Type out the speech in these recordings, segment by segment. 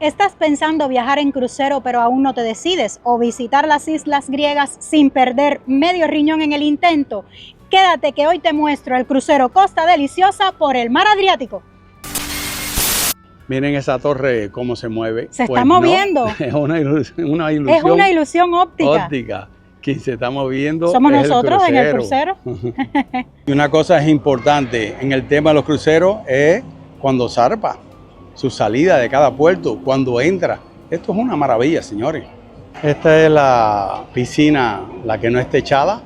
¿Estás pensando viajar en crucero pero aún no te decides o visitar las islas griegas sin perder medio riñón en el intento? Quédate que hoy te muestro el crucero Costa Deliciosa por el mar Adriático. Miren esa torre cómo se mueve. Se está moviendo. No, es una ilusión. Es una ilusión óptica. Quien se está moviendo somos es nosotros en el crucero. Y una cosa es importante en el tema de los cruceros es cuando zarpa, su salida de cada puerto, cuando entra. Esto es una maravilla, señores. Esta es la piscina, la que no es techada,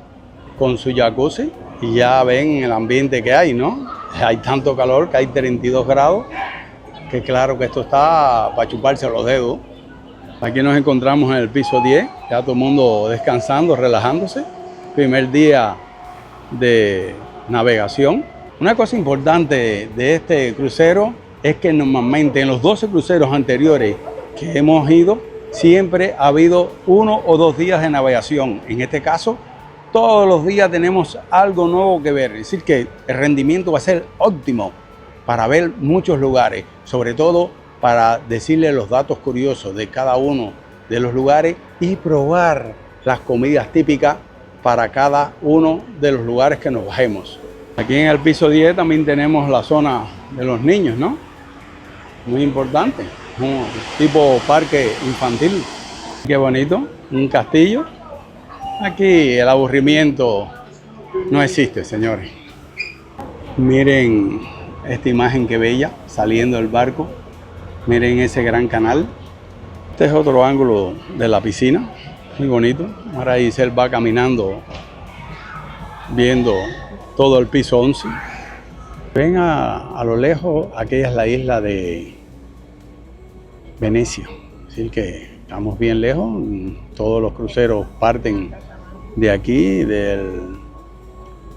con su jacuzzi. Y ya ven el ambiente que hay, ¿no? Hay tanto calor que hay 32 grados, que claro que esto está para chuparse los dedos. Aquí nos encontramos en el piso 10, ya todo el mundo descansando, relajándose. Primer día de navegación. Una cosa importante de este crucero es que normalmente en los 12 cruceros anteriores que hemos ido, siempre ha habido 1 o 2 días de navegación. En este caso, todos los días tenemos algo nuevo que ver. Es decir, que el rendimiento va a ser óptimo para ver muchos lugares, sobre todo para decirle los datos curiosos de cada uno de los lugares y probar las comidas típicas para cada uno de los lugares que nos bajemos. Aquí en el piso 10 también tenemos la zona de los niños, ¿no? Muy importante, un tipo parque infantil. Qué bonito, un castillo. Aquí el aburrimiento no existe, señores. Miren esta imagen que bella, saliendo del barco. Miren ese gran canal. Este es otro ángulo de la piscina, muy bonito. Ahora Giselle va caminando, viendo todo el piso 11. Ven a lo lejos, aquella es la isla de Venecia. Es decir, que estamos bien lejos. Todos los cruceros parten de aquí, del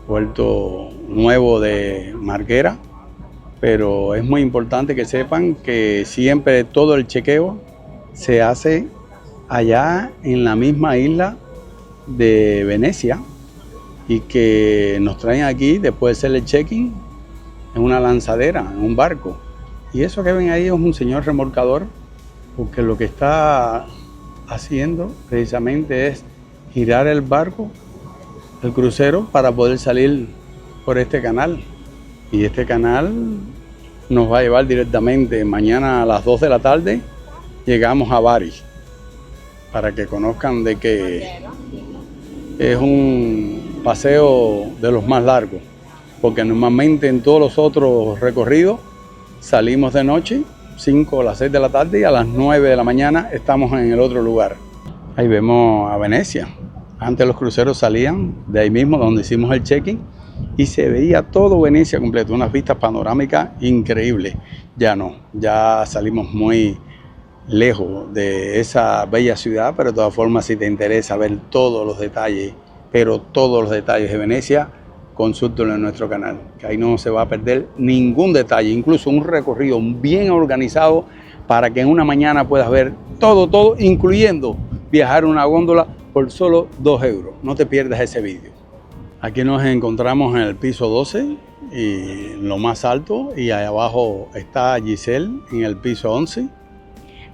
puerto nuevo de Marghera. Pero es muy importante que sepan que siempre todo el chequeo se hace allá en la misma isla de Venecia y que nos traen aquí después de hacer el check-in en una lanzadera, en un barco. Y eso que ven ahí es un señor remolcador, porque lo que está haciendo precisamente es girar el barco, el crucero, para poder salir por este canal. Y este canal nos va a llevar directamente mañana a las 2 de la tarde, llegamos a Bari, para que conozcan de que es un paseo de los más largos, porque normalmente en todos los otros recorridos salimos de noche, 5 o las 6 de la tarde, y a las 9 de la mañana estamos en el otro lugar. Ahí vemos a Venecia. Antes los cruceros salían de ahí mismo donde hicimos el check-in, y se veía todo Venecia completo, unas vistas panorámicas increíbles. Ya no, ya salimos muy lejos de esa bella ciudad, pero de todas formas, si te interesa ver todos los detalles, pero todos los detalles de Venecia, consúltalo en nuestro canal, que ahí no se va a perder ningún detalle, incluso un recorrido bien organizado para que en una mañana puedas ver todo, incluyendo viajar en una góndola por solo 2 euros. No te pierdas ese vídeo. Aquí nos encontramos en el piso 12 y lo más alto, y ahí abajo está Giselle en el piso 11.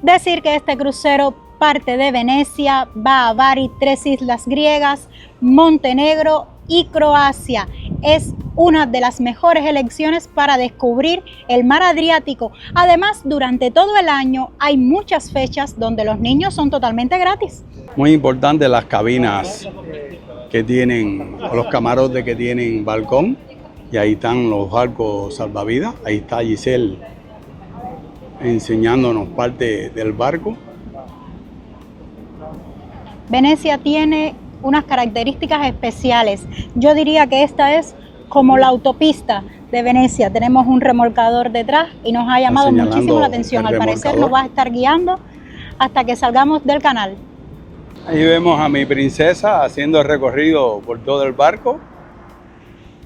Decir que este crucero parte de Venecia, va a Bari, 3 islas griegas, Montenegro y Croacia. Es una de las mejores elecciones para descubrir el mar Adriático. Además, durante todo el año hay muchas fechas donde los niños son totalmente gratis. Muy importante las cabinas que tienen, o los camarotes que tienen balcón, y ahí están los barcos salvavidas. Ahí está Giselle enseñándonos parte del barco. Venecia tiene unas características especiales. Yo diría que esta es como la autopista de Venecia. Tenemos un remolcador detrás y nos ha llamado muchísimo la atención. Al parecer nos va a estar guiando hasta que salgamos del canal. Ahí vemos a mi princesa haciendo el recorrido por todo el barco,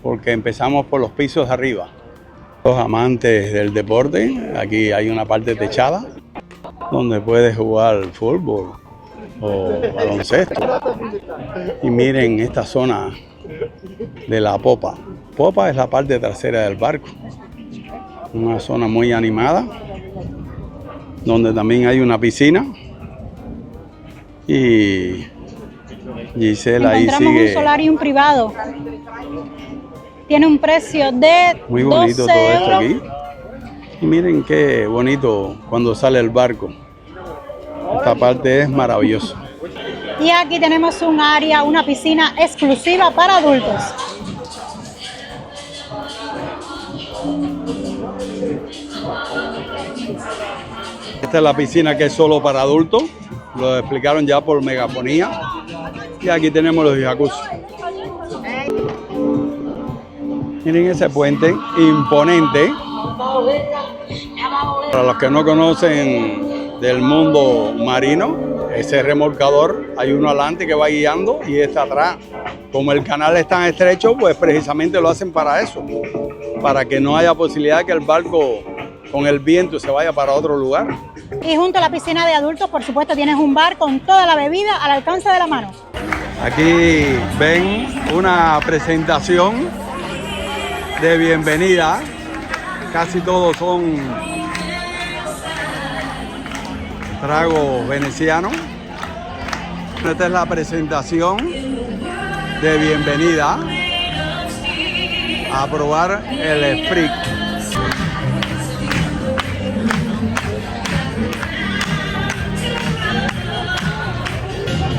porque empezamos por los pisos de arriba. Los amantes del deporte, aquí hay una parte techada donde puedes jugar fútbol o baloncesto. Y miren esta zona de la popa. Popa es la parte trasera del barco. Una zona muy animada. donde también hay una piscina. Y Gisela ahí Encontramos sigue. un solarium privado. Tiene un precio de Muy bonito 12 todo esto euros. aquí. Y miren qué bonito cuando sale el barco. Esta parte es maravillosa. Y aquí tenemos un área, una piscina exclusiva para adultos. Esta es la piscina que es solo para adultos. Lo explicaron ya por megafonía. Y aquí tenemos los jacuzzi. Miren ese puente imponente. Para los que no conocen del mundo marino, ese remolcador, hay uno adelante que va guiando y este atrás. Como el canal es tan estrecho, pues precisamente lo hacen para eso, para que no haya posibilidad que el barco con el viento se vaya para otro lugar. Y junto a la piscina de adultos, por supuesto, tienes un bar con toda la bebida al alcance de la mano. Aquí ven una presentación de bienvenida. Casi todos son tragos venecianos. Esta es la presentación de bienvenida a probar el Spritz.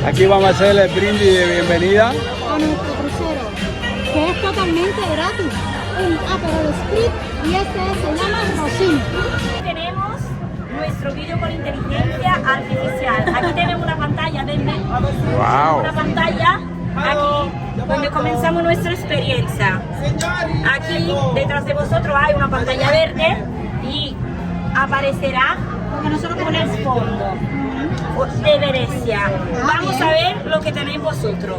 Aquí vamos a hacer el brindis de bienvenida. A nuestro crucero, que es totalmente gratis. Un Aperol Spritz y este se llama Rosín. Tenemos nuestro vídeo con inteligencia artificial. Aquí tenemos una pantalla de Wow. una pantalla aquí donde comenzamos nuestra experiencia. Aquí detrás de vosotros hay una pantalla verde y aparecerá lo que nosotros ponemos fondo de Venecia. Vamos a ver lo que tenéis vosotros.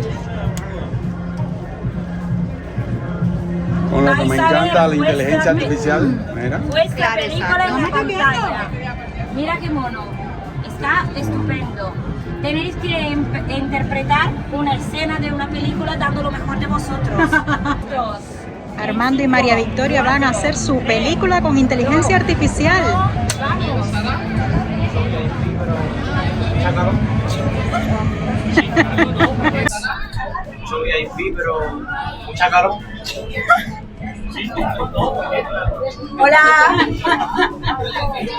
Con lo que me Vais a ver encanta la vuestra inteligencia artificial. Mira. Vuestra película en la pantalla. Mira qué mono. Está estupendo. Tenéis que interpretar una escena de una película dando lo mejor de vosotros. Armando y María Victoria van a hacer su película con inteligencia artificial. Vamos. Soy VIP, pero mucha calor. Hola.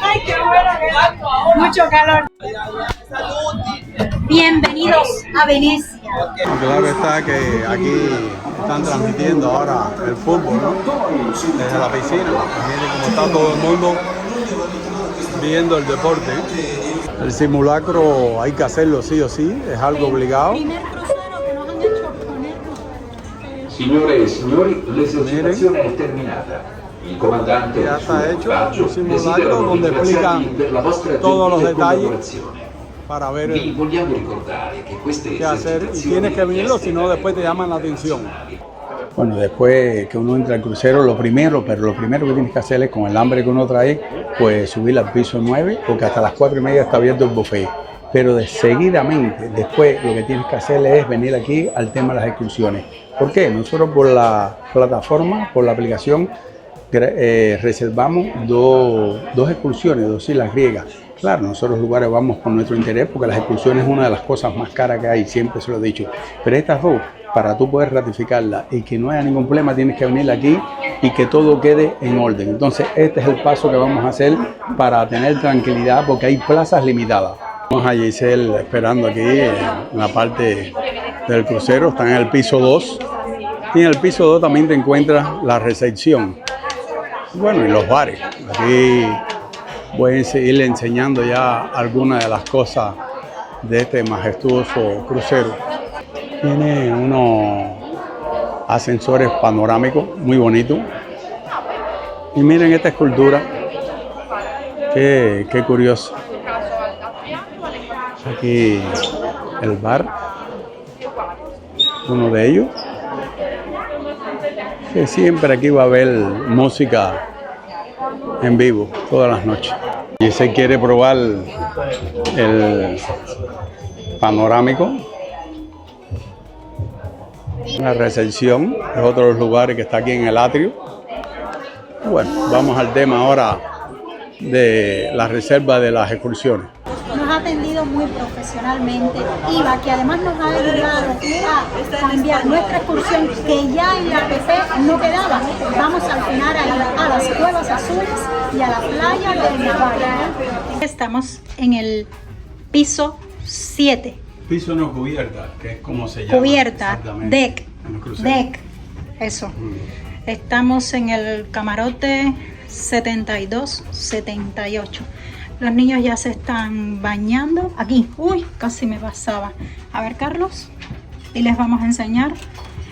Ay, qué bueno, mucho calor. Bienvenidos a Venecia. Claro está que aquí están transmitiendo ahora el fútbol, ¿no? Desde la piscina. Miren cómo está todo el mundo viendo el deporte. El simulacro hay que hacerlo sí o sí, es algo obligado. Primer crucero que nos han hecho poner. Signore e signori, l'esercitazione è terminata. Il comandante Ya e il suo está hecho equipaggio un simulacro desiderano donde ringraziarvi explican per la vostra todos los gentile detalles collaborazione. para ver Vi vogliamo ricordare che queste qué hacer y esercitazioni tienes que venirlo, si no después te llaman la atención. Bueno, después que uno entra al crucero, lo primero que tienes que hacer es, con el hambre que uno trae, pues subir al piso 9, porque hasta las 4:30 está abierto el buffet. Pero seguidamente, después lo que tienes que hacer es venir aquí al tema de las excursiones. ¿Por qué? Nosotros por la plataforma, por la aplicación, reservamos dos excursiones, 2 islas griegas. Claro, nosotros los lugares vamos por nuestro interés, porque las excursiones es una de las cosas más caras que hay, siempre se lo he dicho. Pero estas dos, para tú poder ratificarla y que no haya ningún problema, tienes que venir aquí y que todo quede en orden. Entonces, este es el paso que vamos a hacer para tener tranquilidad, porque hay plazas limitadas. Vamos a Giselle esperando aquí en la parte del crucero, está en el piso 2. Y en el piso 2 también te encuentras la recepción. Bueno, y los bares. Aquí voy a seguirle enseñando ya algunas de las cosas de este majestuoso crucero. Tiene unos ascensores panorámicos muy bonitos. Y miren esta escultura, qué curioso. Aquí el bar, uno de ellos, que siempre aquí va a haber música en vivo todas las noches. Y se quiere probar el panorámico. La recepción es otro de los lugares que está aquí en el atrio. Bueno, vamos al tema ahora de la reserva de las excursiones. Nos ha atendido muy profesionalmente, Iva, que además nos ha ayudado a cambiar nuestra excursión, que ya en la app no quedaba. Vamos al final a ir a las Cuevas Azules y a la playa del Navarra. Estamos en el piso 7. Piso no cubierta, que es como se llama. Cubierta, deck, en los cruceros. deck, eso. Estamos en el camarote 72, 78. Los niños ya se están bañando. Aquí, uy, casi me pasaba. A ver, Carlos, y les vamos a enseñar.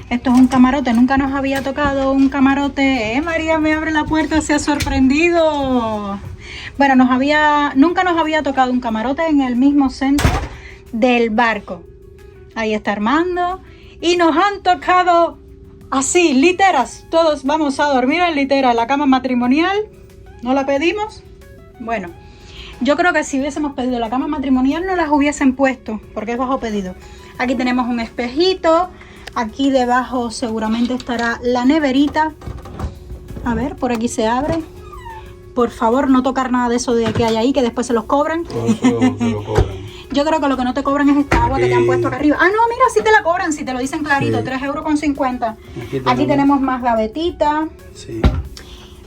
Esto es un camarote, nunca nos había tocado un camarote. María me abre la puerta, se ha sorprendido. Bueno, nunca nos había tocado un camarote en el mismo centro del barco. Ahí está Armando. Y nos han tocado así, literas. Todos vamos a dormir en litera, en la cama matrimonial. ¿No la pedimos? Bueno, yo creo que si hubiésemos pedido la cama matrimonial no las hubiesen puesto, porque es bajo pedido. Aquí tenemos un espejito. Aquí debajo seguramente estará la neverita. A ver, por aquí se abre. Por favor, no tocar nada de eso de que hay ahí, que después se los cobran. Todo eso se lo cobran. Yo creo que lo que no te cobran es esta agua que te han puesto acá arriba. Ah, no, mira, sí te la cobran, si te lo dicen clarito, Sí. 3,50 €. Aquí tenemos más gavetita. Sí.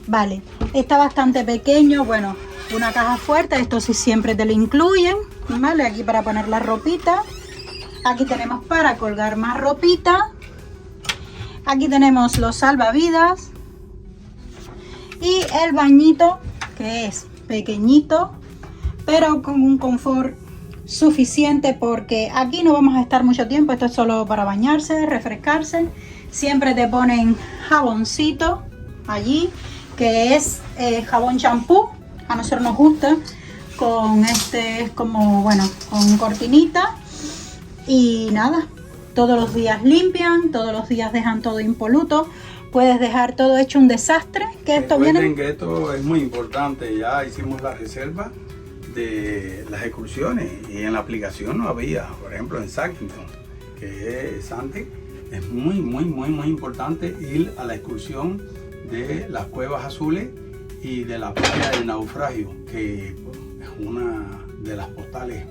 Vale, está bastante pequeño, bueno, una caja fuerte, esto sí siempre te lo incluyen, ¿vale? Aquí para poner la ropita. Aquí tenemos para colgar más ropita. Aquí tenemos los salvavidas. Y el bañito, que es pequeñito, pero con un confort suficiente, porque aquí no vamos a estar mucho tiempo. Esto es solo para bañarse, refrescarse. Siempre te ponen jaboncito allí, que es jabón champú. A nosotros nos gusta, con este es como, bueno, con cortinita. Y nada, todos los días limpian, todos los días dejan todo impoluto. Puedes dejar todo hecho un desastre, que esto Recuerden viene... que esto es muy importante. Ya hicimos la reserva de las excursiones y en la aplicación no había. Por ejemplo, en Sackington, que es Santi, es muy importante ir a la excursión de las Cuevas Azules y de la playa del Naufragio, que es una de las postales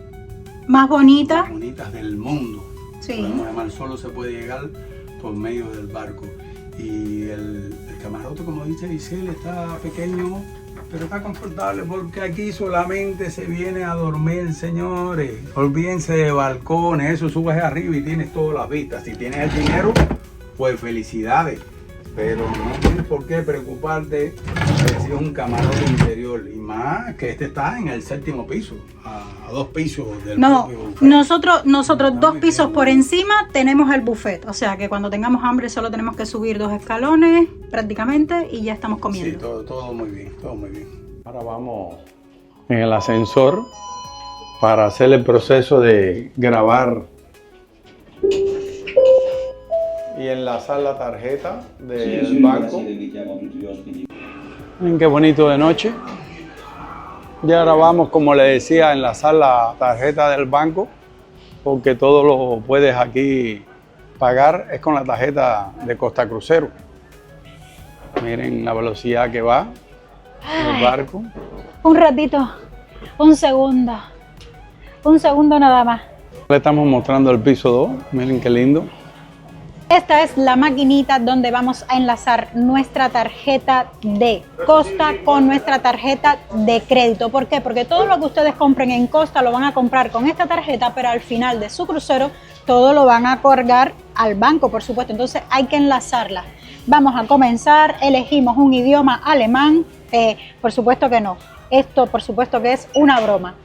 más bonita. más bonitas del mundo. Sí. Podemos llamar, solo se puede llegar por medio del barco. Y el camarote, como dice Giselle, está pequeño, pero está confortable, porque aquí solamente se viene a dormir, señores. Olvídense de balcones, eso, subes arriba y tienes todas las vistas. Si tienes el dinero, pues felicidades. Pero no tienes por qué preocuparte si es un camarote interior. Y más que este está en el 7º piso, a 2 pisos del No, propio buffet. nosotros Está 2 muy pisos bien. por encima tenemos el buffet. O sea que cuando tengamos hambre solo tenemos que subir 2 escalones prácticamente y ya estamos Sí, comiendo. todo muy bien, todo muy bien. Ahora vamos en el ascensor para hacer el proceso de grabar y enlazar la tarjeta del banco. Miren qué bonito de noche. Ya ahora vamos, como les decía, a enlazar la tarjeta del banco, porque todo lo puedes aquí pagar, es con la tarjeta de Costa Crucero. Miren la velocidad que va el barco. Un ratito, un segundo nada más. Le estamos mostrando el piso 2, miren qué lindo. Esta es la maquinita donde vamos a enlazar nuestra tarjeta de Costa con nuestra tarjeta de crédito. ¿Por qué? Porque todo lo que ustedes compren en Costa lo van a comprar con esta tarjeta, pero al final de su crucero todo lo van a cargar al banco, por supuesto. Entonces hay que enlazarla. Vamos a comenzar, elegimos un idioma alemán, por supuesto que no. Esto por supuesto que es una broma.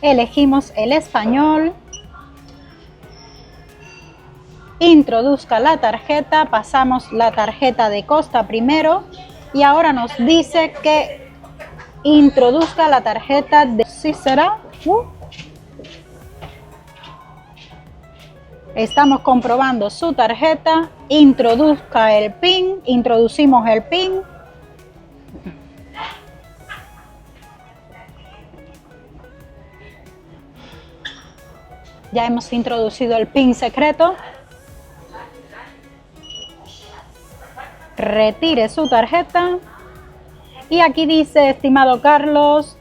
Elegimos el español. Introduzca la tarjeta, pasamos la tarjeta de Costa primero y ahora nos dice que introduzca la tarjeta de... ¿Sí será? Estamos comprobando su tarjeta, introduzca el PIN, introducimos el PIN. Ya hemos introducido el PIN secreto. Retire su tarjeta Y aquí dice, estimado Carlos,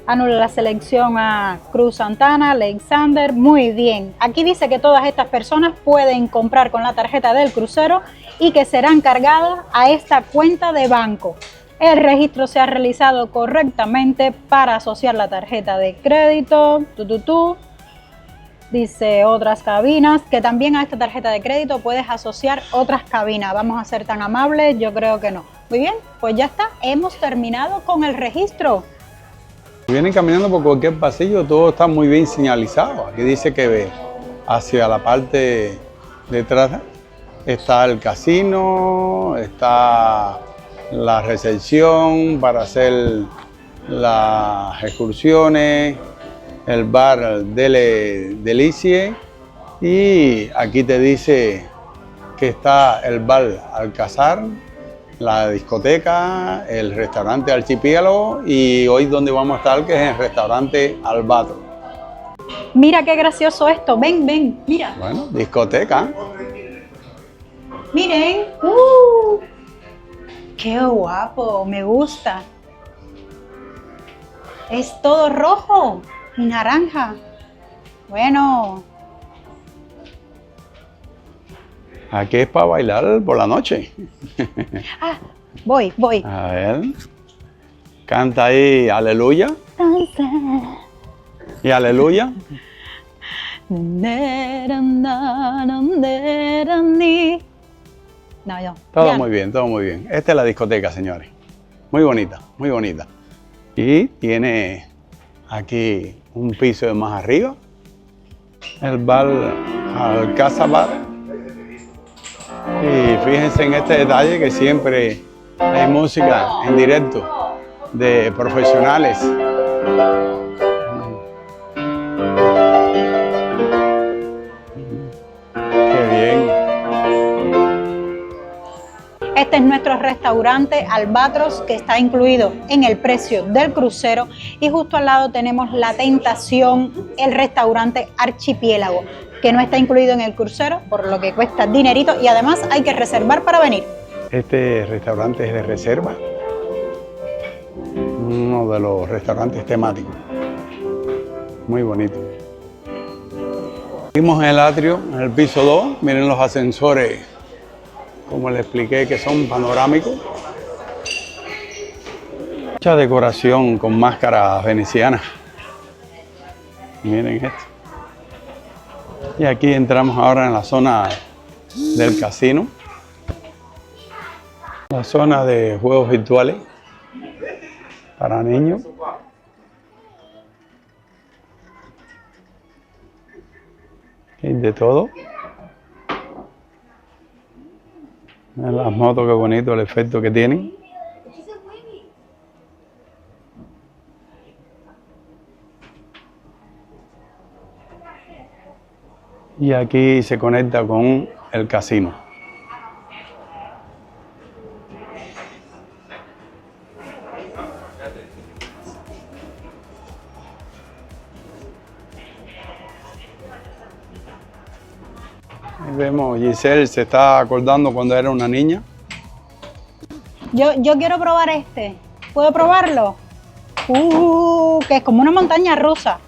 anula la selección a Cruz Santana, Alexander, muy bien. Aquí dice que todas estas personas pueden comprar con la tarjeta del crucero y que serán cargadas a esta cuenta de banco. El registro se ha realizado correctamente para asociar la tarjeta de crédito. Dice otras cabinas, que también a esta tarjeta de crédito puedes asociar otras cabinas. Vamos a ser tan amables, yo creo que no. Muy bien, pues ya está, hemos terminado con el registro. Vienen caminando por cualquier pasillo, todo está muy bien señalizado. Aquí dice que hacia la parte de atrás está el casino, está la recepción para hacer las excursiones, el bar Delicie, y aquí te dice que está el bar Alcázar, la discoteca, el restaurante Archipiélago y hoy donde vamos a estar, que es el restaurante Albatros. Mira qué gracioso esto, ven, ven, mira. Bueno, discoteca. Miren, qué guapo, me gusta. Es todo rojo y naranja. Bueno. Aquí es para bailar por la noche. Ah, voy. A ver. Canta ahí Aleluya. Y Aleluya. No, yo. Todo muy bien, todo muy bien. Esta es la discoteca, señores. Muy bonita, muy bonita. Y tiene aquí un piso más arriba. El bar Alcázar Bar. Y fíjense en este detalle que siempre hay música en directo de profesionales. Qué bien. Este es nuestro restaurante Albatros, que está incluido en el precio del crucero, y justo al lado tenemos La Tentación, el restaurante Archipiélago, que no está incluido en el crucero, por lo que cuesta dinerito y además hay que reservar para venir. Este restaurante es de reserva, uno de los restaurantes temáticos, muy bonito. Seguimos en el atrio, en el piso 2, miren los ascensores, como les expliqué, que son panorámicos. Mucha decoración con máscaras venecianas, miren esto. Y aquí entramos ahora en la zona del casino, la zona de juegos virtuales para niños. Hay de todo. Miren las motos, qué bonito el efecto que tienen. Y aquí se conecta con el casino. Ahí vemos, Giselle se está acordando cuando era una niña. Yo quiero probar este. ¿Puedo probarlo? Que es como una montaña rusa.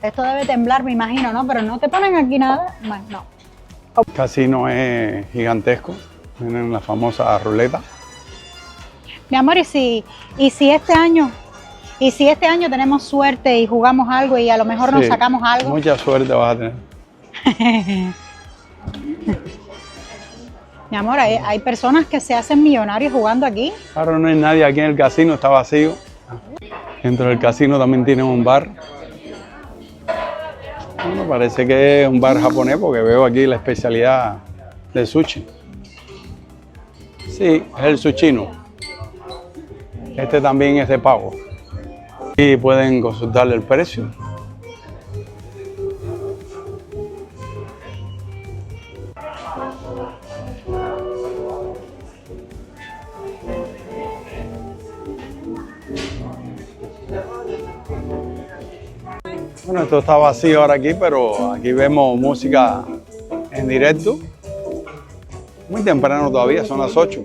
Esto debe temblar, me imagino, ¿no? Pero no te ponen aquí nada. Bueno, no. El casino es gigantesco. Tienen la famosa ruleta. Mi amor, ¿y si este año tenemos suerte y jugamos algo y a lo mejor nos sacamos algo? Mucha suerte vas a tener. Mi amor, hay personas que se hacen millonarios jugando aquí. Ahora no hay nadie aquí en el casino, está vacío. Dentro del casino también tienen un bar. Bueno, parece que es un bar japonés porque veo aquí la especialidad de sushi. Sí, es el sushino. Este también es de pago. Y pueden consultarle el precio. Bueno, esto está vacío ahora aquí, pero aquí vemos música en directo. Muy temprano todavía, son las 8.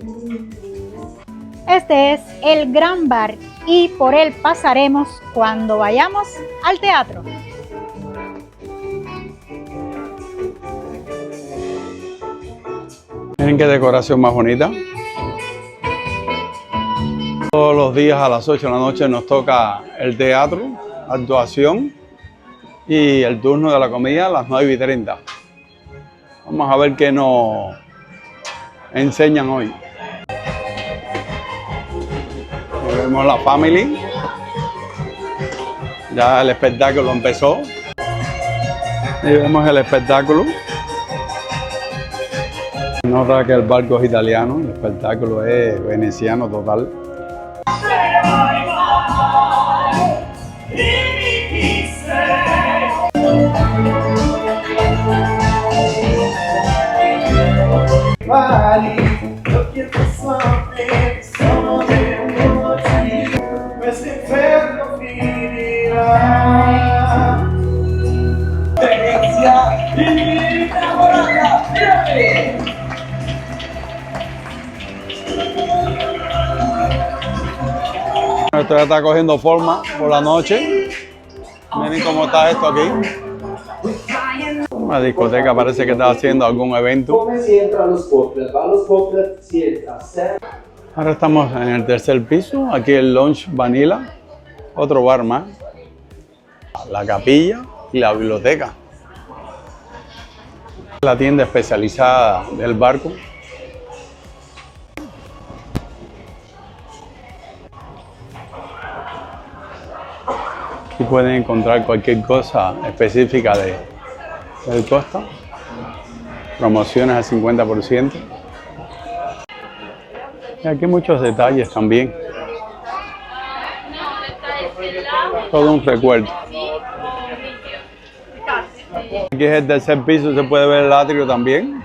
Este es el Gran Bar y por él pasaremos cuando vayamos al teatro. Miren qué decoración más bonita. Todos los días a las 8 de la noche nos toca el teatro, actuación y el turno de la comida a las 9:30. Vamos a ver qué nos enseñan hoy. Aquí vemos la family. Ya el espectáculo empezó. Y vemos el espectáculo. Nota que el barco es italiano, el espectáculo es veneciano total. Esto ya está cogiendo forma por la noche. Miren cómo está esto aquí. Una discoteca, parece que está haciendo algún evento. Ahora estamos en el tercer piso, aquí el Lounge Vanilla, otro bar más, la capilla y la biblioteca. La tienda especializada del barco. Aquí pueden encontrar cualquier cosa específica del Costa. Promociones al 50%. Y aquí muchos detalles también. Todo un recuerdo. Aquí es el tercer piso, se puede ver el atrio también.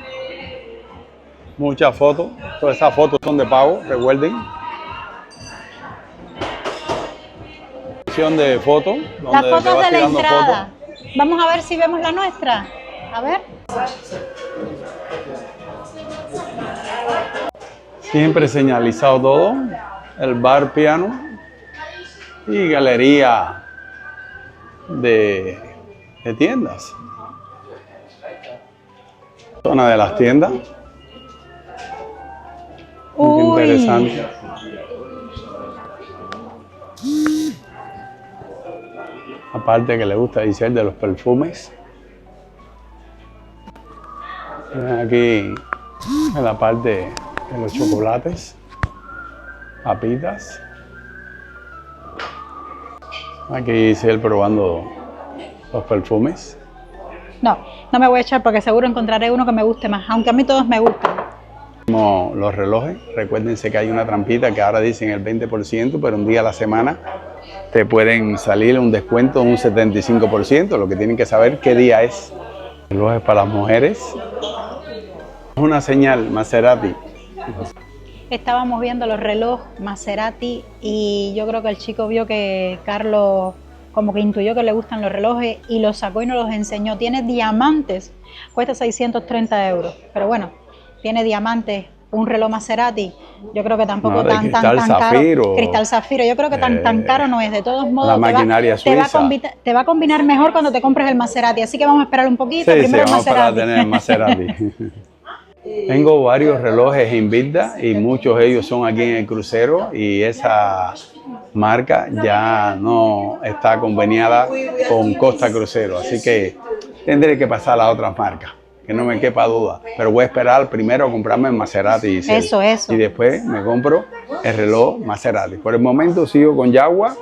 Muchas fotos. Todas esas fotos son de pago, recuerden. De fotos. Las fotos de la entrada. Fotos. Vamos a ver si vemos la nuestra. A ver. Siempre señalizado todo. El bar piano y galería de tiendas. Zona de las tiendas. Muy interesante. Aparte que le gusta decir de los perfumes. Aquí en la parte de los chocolates, papitas. Aquí dice él probando los perfumes. No me voy a echar porque seguro encontraré uno que me guste más, aunque a mí todos me gustan. Como los relojes, recuérdense que hay una trampita que ahora dicen el 20%, pero un día a la semana te pueden salir un descuento de un 75%, lo que tienen que saber qué día es. Relojes para las mujeres. Es una señal, Maserati. Estábamos viendo los relojes Maserati y yo creo que el chico vio que Carlos como que intuyó que le gustan los relojes y los sacó y nos los enseñó. Tiene diamantes, cuesta 630 euros, pero bueno, tiene diamantes. Un reloj Maserati, yo creo que tampoco tan caro. Cristal zafiro, yo creo que tan caro no es. De todos modos, la maquinaria suiza. Te va a combinar mejor cuando te compres el Maserati, así que vamos a esperar un poquito. Sí, primero vamos a esperar a tener el Maserati. Tengo varios relojes Invicta y muchos de ellos son aquí en el crucero y esa marca ya no está conveniada con Costa Crucero, así que tendré que pasar a otras marcas. Que no me quepa duda, pero voy a esperar primero a comprarme el Maserati y después me compro el reloj Maserati. Por el momento sigo con Jaguar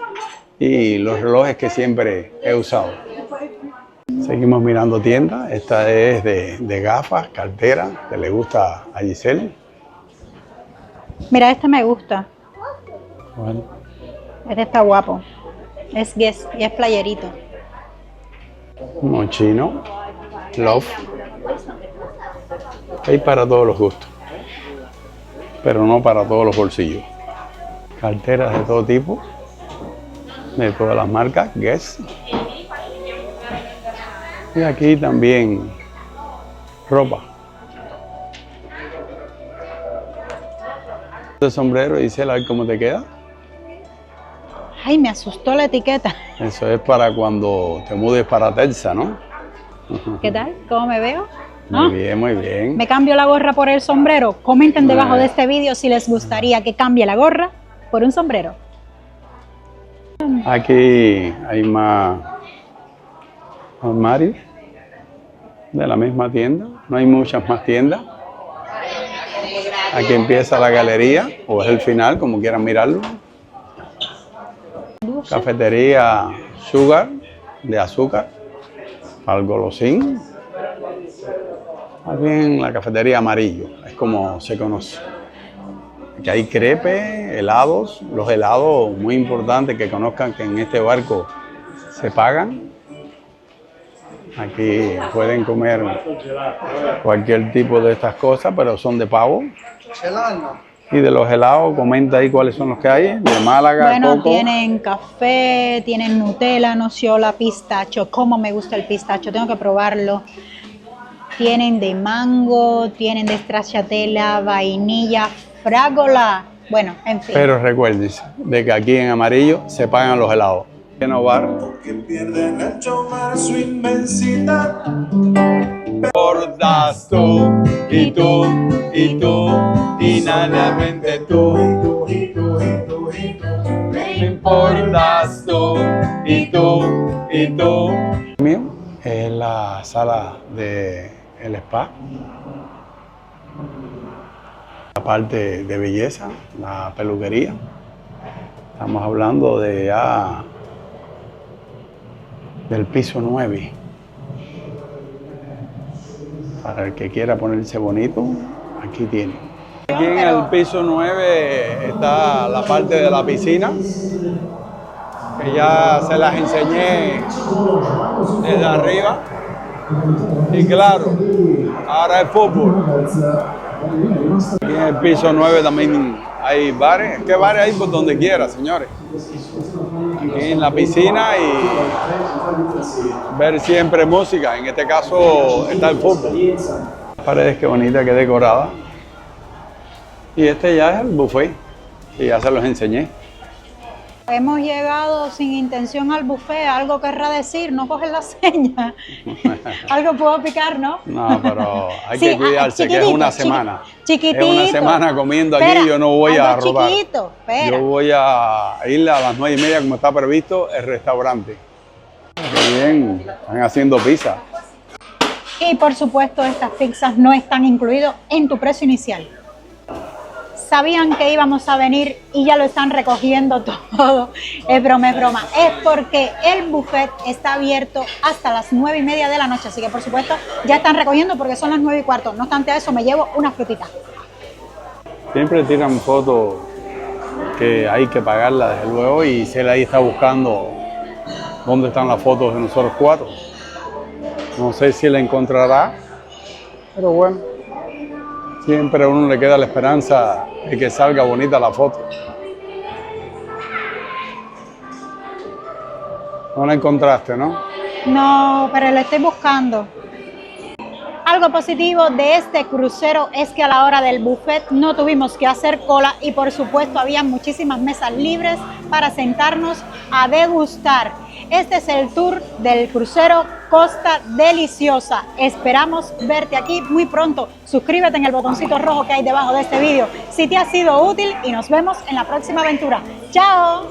y los relojes que siempre he usado. Seguimos mirando tiendas. Esta es de gafas, cartera, que le gusta a Giselle. Mira, este me gusta. Bueno. Este está guapo. Es Guess y es playerito. Mochino, Love. Hay para todos los gustos, pero no para todos los bolsillos. Carteras de todo tipo, de todas las marcas, Guess. Y aquí también ropa. El sombrero, dice, a ver cómo te queda. Ay, me asustó la etiqueta. Eso es para cuando te mudes para Texas, ¿no? ¿Qué tal? ¿Cómo me veo? Muy bien, muy bien. ¿Me cambio la gorra por el sombrero? Comenten debajo de este vídeo si les gustaría que cambie la gorra por un sombrero. Aquí hay más armarios de la misma tienda. No hay muchas más tiendas. Aquí empieza la galería, o es el final, como quieran mirarlo. Cafetería Sugar, de azúcar, para el golosín. Más bien la cafetería Amarillo, es como se conoce. Aquí hay crepes, helados. Los helados, muy importante que conozcan que en este barco se pagan. Aquí pueden comer cualquier tipo de estas cosas, pero son de pavo. Y de los helados, comenta ahí cuáles son los que hay. De Málaga, bueno, coco. Tienen café, tienen Nutella, nociola, pistacho. Cómo me gusta el pistacho, tengo que probarlo. Tienen de mango, tienen de stracciatella, vainilla, frágola. Bueno, en fin. Pero recuérdense de que aquí en Amarillo se pagan los helados. Lleno bar. Que pierden el mar su inmensidad. Importas tú, y tú, y tú, inanamente tú. Me importas tú, y tú, y tú. Mío es la sala del spa. La parte de belleza, la peluquería. Estamos hablando de ya del piso 9. Para el que quiera ponerse bonito, aquí tiene. Aquí en el piso 9 está la parte de la piscina, que ya se las enseñé desde arriba. Y claro, ahora es fútbol. Aquí en el piso 9 también hay bares. ¿Qué bares hay? Por donde quiera, señores. Aquí en la piscina y ver siempre música. En este caso está el fútbol. Las paredes, qué bonita, qué decorada. Y este ya es el buffet, y ya se los enseñé. Hemos llegado sin intención al buffet, algo querrá decir, no cogen la seña. Algo puedo picar, ¿no? No, pero hay que cuidarse, que es una semana. Chiquitito. Es una semana comiendo aquí, Espera, yo no voy a robar. Chiquito, espera. Yo voy a ir a las 9:30, como está previsto, el restaurante. Qué bien, están haciendo pizza. Y por supuesto, estas pizzas no están incluidas en tu precio inicial. Sabían que íbamos a venir y ya lo están recogiendo todo. Es broma, es broma. Es porque el buffet está abierto hasta las 9:30 de la noche. Así que, por supuesto, ya están recogiendo porque son las 9:15. No obstante eso, me llevo una frutita. Siempre tiran fotos que hay que pagarla, desde luego, y Celia ahí está buscando dónde están las fotos de nosotros cuatro. No sé si la encontrará, pero bueno, siempre a uno le queda la esperanza de que salga bonita la foto. No la encontraste, ¿no? No, pero la estoy buscando. Algo positivo de este crucero es que a la hora del buffet no tuvimos que hacer cola y por supuesto había muchísimas mesas libres para sentarnos a degustar. Este es el tour del crucero Costa Deliciosa. Esperamos verte aquí muy pronto. Suscríbete en el botoncito rojo que hay debajo de este vídeo si te ha sido útil y nos vemos en la próxima aventura. ¡Chao!